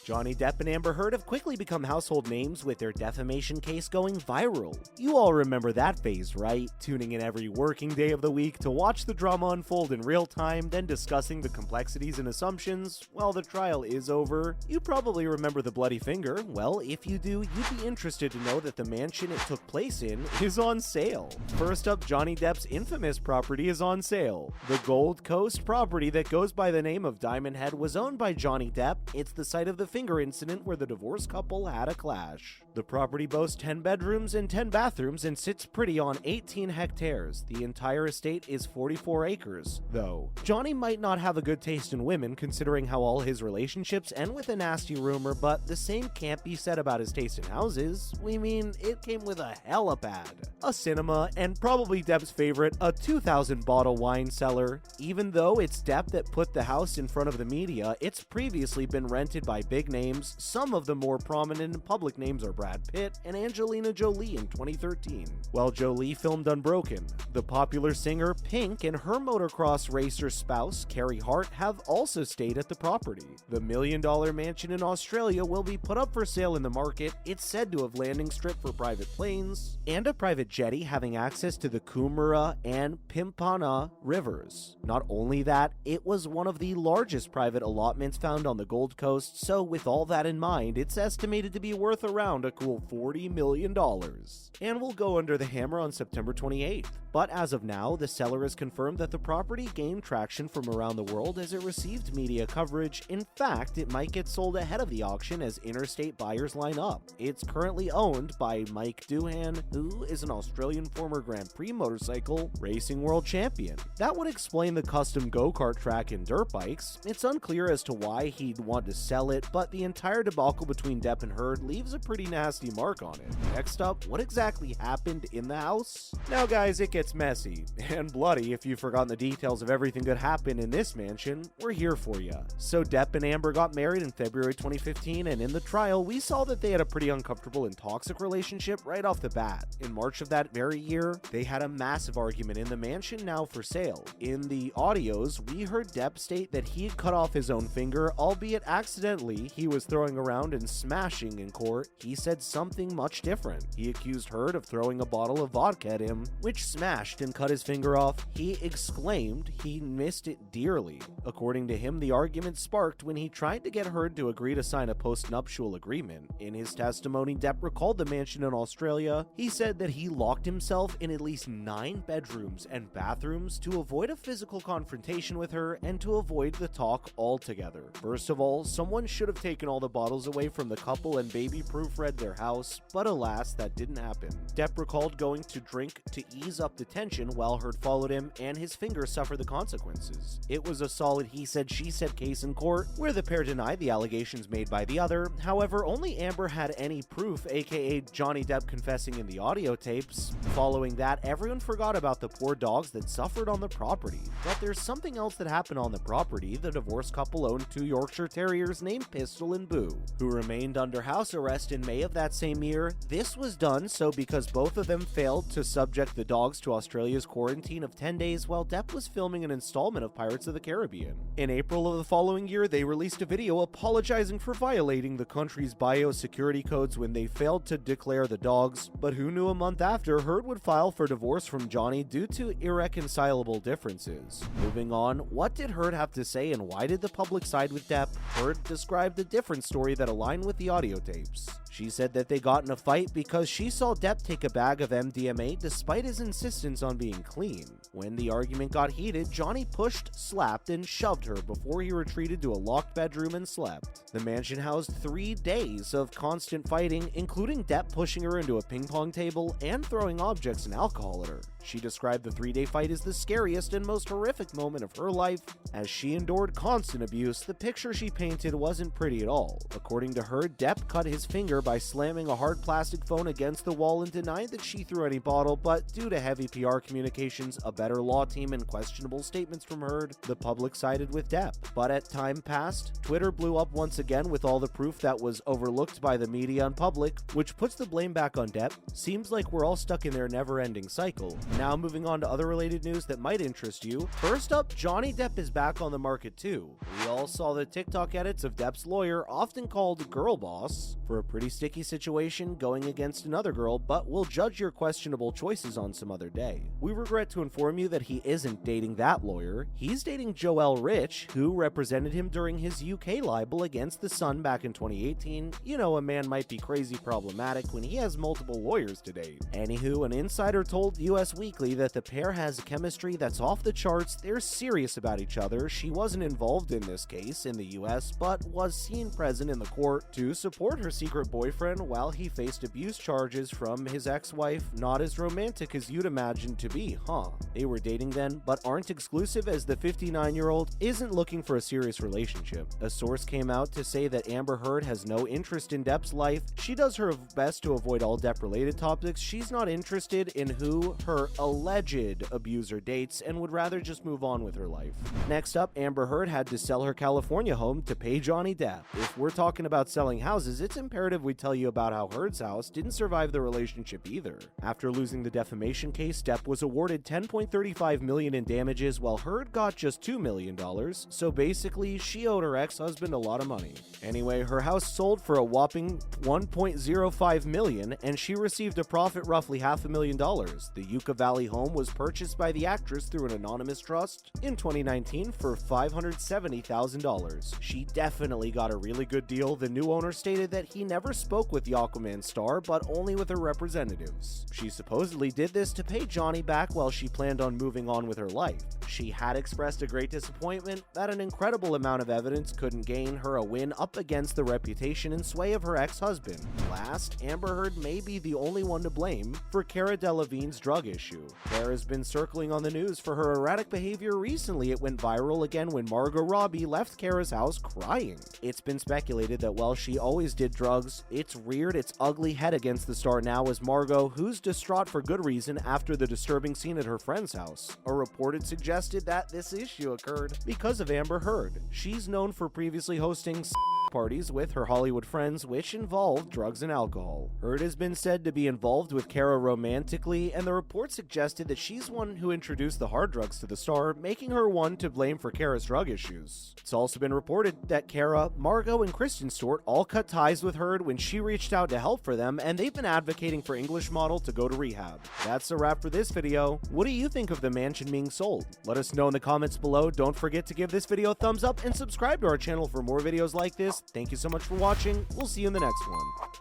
Johnny Depp and Amber Heard have quickly become household names with their defamation case going viral. You all remember that phase, right? Tuning in every working day of the week to watch the drama unfold in real time, then discussing the complexities and assumptions while the trial is over. You probably remember the bloody finger. Well, if you do, you'd be interested to know that the mansion it took place in is on sale. First up, Johnny Depp's infamous property is on sale. The Gold Coast property that goes by the name of Diamond Head was owned by Johnny Depp. It's the site of the finger incident where the divorced couple had a clash. The property boasts 10 bedrooms and 10 bathrooms and sits pretty on 18 hectares. The entire estate is 44 acres, though. Johnny might not have a good taste in women considering how all his relationships end with a nasty rumor, but the same can't be said about his taste in houses. We mean, it came with a helipad, a cinema, and probably Depp's favorite, a 2,000 bottle wine cellar. Even though it's Depp that put the house in front of the media, it's previously been rented by big names. Some of the more prominent and public names are Brad Pitt and Angelina Jolie in 2013. While Jolie filmed Unbroken, the popular singer Pink and her motocross racer spouse Carrie Hart have also stayed at the property. The $1 million mansion in Australia will be put up for sale in the market. It's said to have landing strip for private planes and a private jetty having access to the Coomera and Pimpana rivers. Not only that, it was one of the largest private allotments found on the Gold Coast, so with all that in mind, it's estimated to be worth around a cool $40 million. And will go under the hammer on September 28th. But as of now, the seller has confirmed that the property gained traction from around the world as it received media coverage. In fact, it might get sold ahead of the auction as interstate buyers line up. It's currently owned by Mick Doohan, who is an Australian former Grand Prix motorcycle racing world champion. That would explain the custom go-kart track and dirt bikes. It's unclear as to why he'd want to sell it, but the entire debacle between Depp and Heard leaves a pretty nasty mark on it. Next up, what exactly happened in the house? Now guys, it gets messy and bloody. If you've forgotten the details of everything that happened in this mansion, we're here for you. So Depp and Amber got married in February 2015, and in the trial, we saw that they had a pretty uncomfortable and toxic relationship right off the bat. In March of that very year, they had a massive argument in the mansion now for sale. In the audios, we heard Depp state that he had cut off his own finger, albeit accidentally. He was throwing around and smashing in court. He said something much different. He accused Heard of throwing a bottle of vodka at him, which smashed and cut his finger off. He exclaimed he missed it dearly. According to him, the argument sparked when he tried to get Heard to agree to sign a post-nuptial agreement. In his testimony, Depp recalled the mansion in Australia. He said that he locked himself in at least 9 bedrooms and bathrooms to avoid a physical confrontation with her and to avoid the talk altogether. First of all, someone should have taken all the bottles away from the couple and baby-proofread their house, but alas, that didn't happen. Depp recalled going to drink to ease up the tension while Heard followed him, and his finger suffered the consequences. It was a solid he said, she said case in court, where the pair denied the allegations made by the other. However, only Amber had any proof, aka Johnny Depp confessing in the audio tapes. Following that, everyone forgot about the poor dogs that suffered on the property. But there's something else that happened on the property. The divorced couple owned 2 Yorkshire Terriers named Pistol and Boo, who remained under house arrest in May of that same year. This was done so because both of them failed to subject the dogs to Australia's quarantine of 10 days while Depp was filming an installment of Pirates of the Caribbean. In April of the following year, they released a video apologizing for violating the country's biosecurity codes when they failed to declare the dogs. But who knew a month after, Heard would file for divorce from Johnny due to irreconcilable differences. Moving on, what did Heard have to say and why did the public side with Depp? Heard described a different story that aligned with the audio tapes. She said that they got in a fight because she saw Depp take a bag of MDMA despite his insistence on being clean. When the argument got heated, Johnny pushed, slapped, and shoved her before he retreated to a locked bedroom and slept. The mansion housed 3 days of constant fighting, including Depp pushing her into a ping pong table and throwing objects and alcohol at her. She described the 3-day fight as the scariest and most horrific moment of her life. As she endured constant abuse, the picture she painted wasn't pretty at all. According to her, Depp cut his finger by slamming a hard plastic phone against the wall and denied that she threw any bottle, but due to heavy PR communications, a better law team, and questionable statements from Heard, the public sided with Depp. But as time passed, Twitter blew up once again with all the proof that was overlooked by the media and public, which puts the blame back on Depp. Seems like we're all stuck in their never-ending cycle. Now moving on to other related news that might interest you. First up, Johnny Depp is back on the market too. We all saw the TikTok edits of Depp's lawyer lawyer, often called girl boss, for a pretty sticky situation going against another girl, but we'll judge your questionable choices on some other day. We regret to inform you that he isn't dating that lawyer. He's dating Joelle Rich, who represented him during his UK libel against The Sun back in 2018. You know, a man might be crazy problematic when he has multiple lawyers to date. Anywho, an insider told US Weekly that the pair has chemistry that's off the charts. They're serious about each other. She wasn't involved in this case in the US, but was seen present in the court to support her secret boyfriend while he faced abuse charges from his ex-wife. Not as romantic as you'd imagine to be, huh? They were dating then, but aren't exclusive, as the 59-year-old isn't looking for a serious relationship. A source came out to say that Amber Heard has no interest in Depp's life. She does her best to avoid all Depp-related topics. She's not interested in who her alleged abuser dates and would rather just move on with her life. Next up, Amber Heard had to sell her California home to pay Johnny Depp. If we're talking about selling houses, it's imperative we tell you about how Heard's house didn't survive the relationship either. After losing the defamation case, Depp was awarded $10.35 million in damages while Heard got just $2 million, so basically she owed her ex-husband a lot of money. Anyway, her house sold for a whopping $1.05 million and she received a profit roughly $500,000. The Yucca Valley home was purchased by the actress through an anonymous trust in 2019 for $570,000. She definitely got a really good deal. The new owner stated that he never spoke with the Aquaman star, but only with her representatives. She supposedly did this to pay Johnny back while she planned on moving on with her life. She had expressed a great disappointment that an incredible amount of evidence couldn't gain her a win up against the reputation and sway of her ex-husband. Last, Amber Heard may be the only one to blame for Cara Delevingne's drug issue. Cara has been circling on the news for her erratic behavior. Recently, it went viral again when Margot Robbie left Cara's house crying. It's been speculated that while she always did drugs, it's reared its ugly head against the star now as Margot, who's distraught for good reason after the disturbing scene at her friend's house. A report had suggested that this issue occurred because of Amber Heard. She's known for previously hosting parties with her Hollywood friends, which involved drugs and alcohol. Heard has been said to be involved with Cara romantically, and the report suggested that she's one who introduced the hard drugs to the star, making her one to blame for Cara's drug issues. It's also been reported that Cara, Margot, and Kristen Stewart all cut ties with Heard when she reached out to help for them, and they've been advocating for English Model to go to rehab. That's a wrap for this video. What do you think of the mansion being sold? Let us know in the comments below. Don't forget to give this video a thumbs up and subscribe to our channel for more videos like this. Thank you so much for watching. We'll see you in the next one.